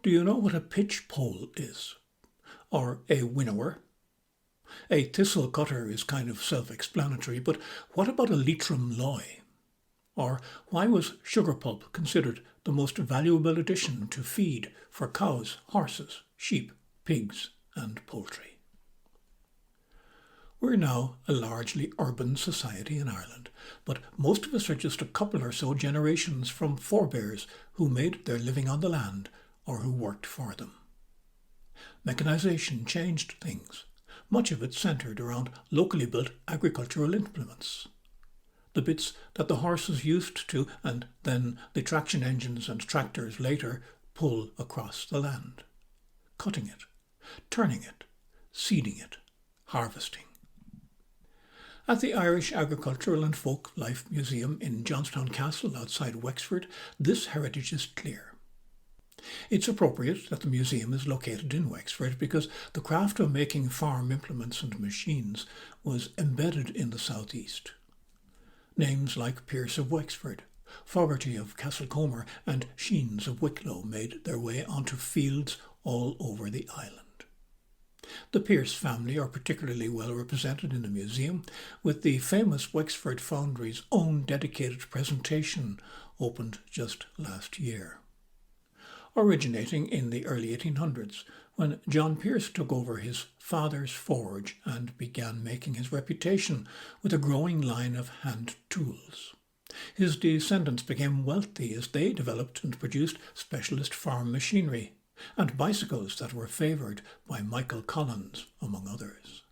Do you know what a pitch pole is? Or a winnower? A thistle cutter is kind of self-explanatory, but what about a leitrim loy? Or why was sugar pulp considered the most valuable addition to feed for cows, horses, sheep, pigs and poultry? We're now a largely urban society in Ireland, but most of us are just a couple or so generations from forebears who made their living on the land or who worked for them. Mechanisation changed things. Much of it centred around locally built agricultural implements. The bits that the horses used to, and then the traction engines and tractors later, pull across the land. Cutting it, turning it, seeding it, harvesting. At the Irish Agricultural and Folk Life Museum in Johnstown Castle outside Wexford, this heritage is clear. It's appropriate that the museum is located in Wexford because the craft of making farm implements and machines was embedded in the southeast. Names like Pearse of Wexford, Fogarty of Castlecomer and Sheens of Wicklow made their way onto fields all over the island. The Pearse family are particularly well represented in the museum, with the famous Wexford Foundry's own dedicated presentation opened just last year. Originating in the early 1800s, when John Pearse took over his father's forge and began making his reputation with a growing line of hand tools. His descendants became wealthy as they developed and produced specialist farm machinery and bicycles that were favoured by Michael Collins, among others,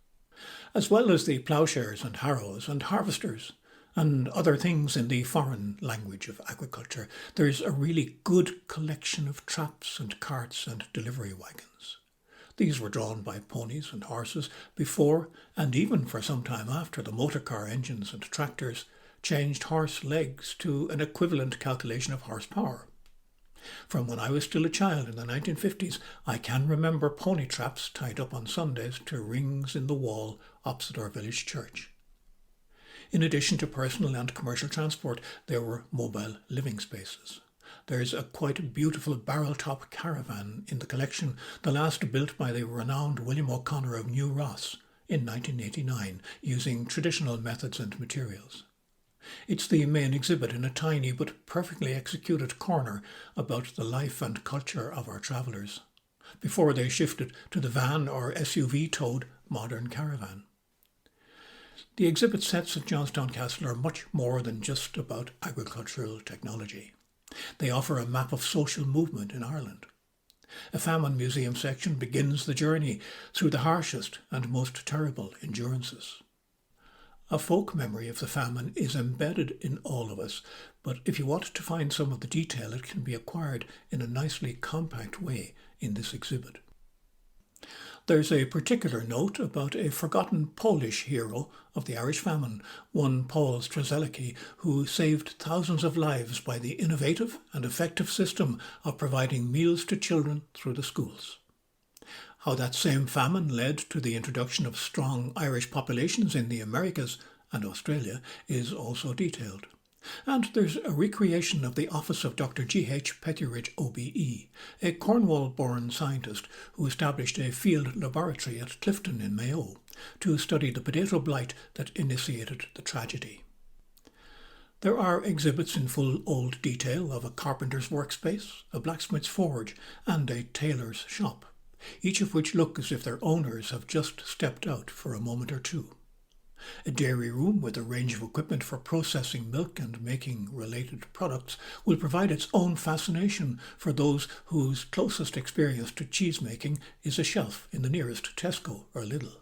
as well as the ploughshares and harrows and harvesters and other things in the foreign language of agriculture. There's a really good collection of traps and carts and delivery wagons. These were drawn by ponies and horses before and even for some time after the motor car engines and tractors changed horse legs to an equivalent calculation of horsepower. From when I was still a child in the 1950s, I can remember pony traps tied up on Sundays to rings in the wall opposite our village church. In addition to personal and commercial transport, there were mobile living spaces. There's a quite beautiful barrel-top caravan in the collection, the last built by the renowned William O'Connor of New Ross in 1989, using traditional methods and materials. It's the main exhibit in a tiny but perfectly executed corner about the life and culture of our travellers, before they shifted to the van or SUV-towed modern caravan. The exhibit sets at Johnstown Castle are much more than just about agricultural technology. They offer a map of social movement in Ireland. A famine museum section begins the journey through the harshest and most terrible endurances. A folk memory of the famine is embedded in all of us, but if you want to find some of the detail, it can be acquired in a nicely compact way in this exhibit. There's a particular note about a forgotten Polish hero of the Irish famine, one Paul Strzelecki, who saved thousands of lives by the innovative and effective system of providing meals to children through the schools. How that same famine led to the introduction of strong Irish populations in the Americas and Australia is also detailed. And there's a recreation of the office of Dr. G.H. Petheridge OBE, a Cornwall-born scientist who established a field laboratory at Clifton in Mayo to study the potato blight that initiated the tragedy. There are exhibits in full old detail of a carpenter's workspace, a blacksmith's forge, and a tailor's shop, each of which look as if their owners have just stepped out for a moment or two. A dairy room with a range of equipment for processing milk and making related products will provide its own fascination for those whose closest experience to cheese-making is a shelf in the nearest Tesco or Lidl.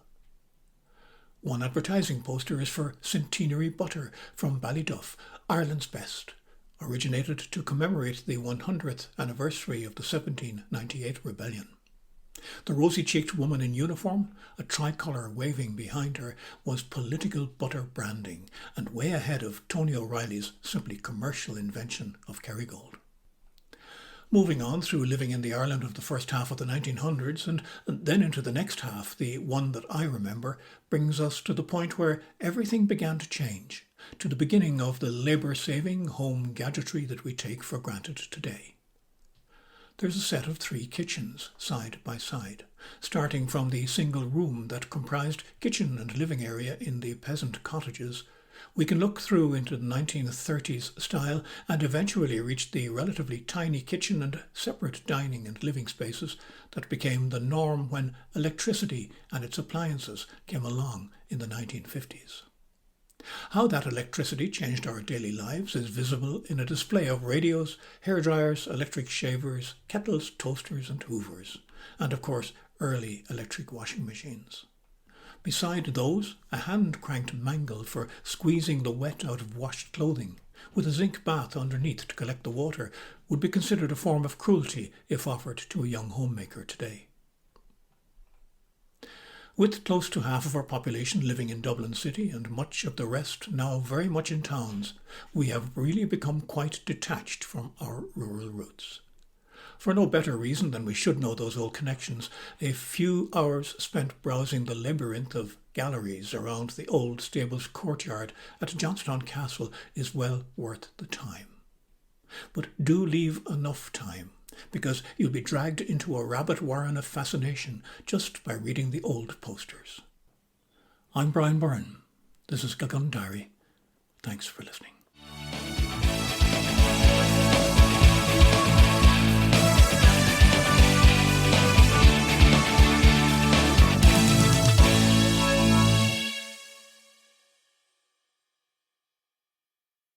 One advertising poster is for Centenary Butter from Ballyduff, Ireland's best, originated to commemorate the 100th anniversary of the 1798 rebellion. The rosy-cheeked woman in uniform, a tricolour waving behind her, was political butter branding and way ahead of Tony O'Reilly's simply commercial invention of Kerrygold. Moving on through living in the Ireland of the first half of the 1900s and then into the next half, the one that I remember, brings us to the point where everything began to change, to the beginning of the labour-saving home gadgetry that we take for granted today. there's a set of 3 kitchens side by side, starting from the single room that comprised kitchen and living area in the peasant cottages. We can look through into the 1930s style and eventually reach the relatively tiny kitchen and separate dining and living spaces that became the norm when electricity and its appliances came along in the 1950s. How that electricity changed our daily lives is visible in a display of radios, hairdryers, electric shavers, kettles, toasters and hoovers, and of course early electric washing machines. Beside those, a hand-cranked mangle for squeezing the wet out of washed clothing, with a zinc bath underneath to collect the water, would be considered a form of cruelty if offered to a young homemaker today. With close to half of our population living in Dublin City and much of the rest now very much in towns, we have really become quite detached from our rural roots. For no better reason than we should know those old connections, a few hours spent browsing the labyrinth of galleries around the old stables courtyard at Johnstown Castle is well worth the time. But do leave enough time, because you'll be dragged into a rabbit warren of fascination just by reading the old posters. I'm Brian Byrne. This is Gagun Diary. Thanks for listening.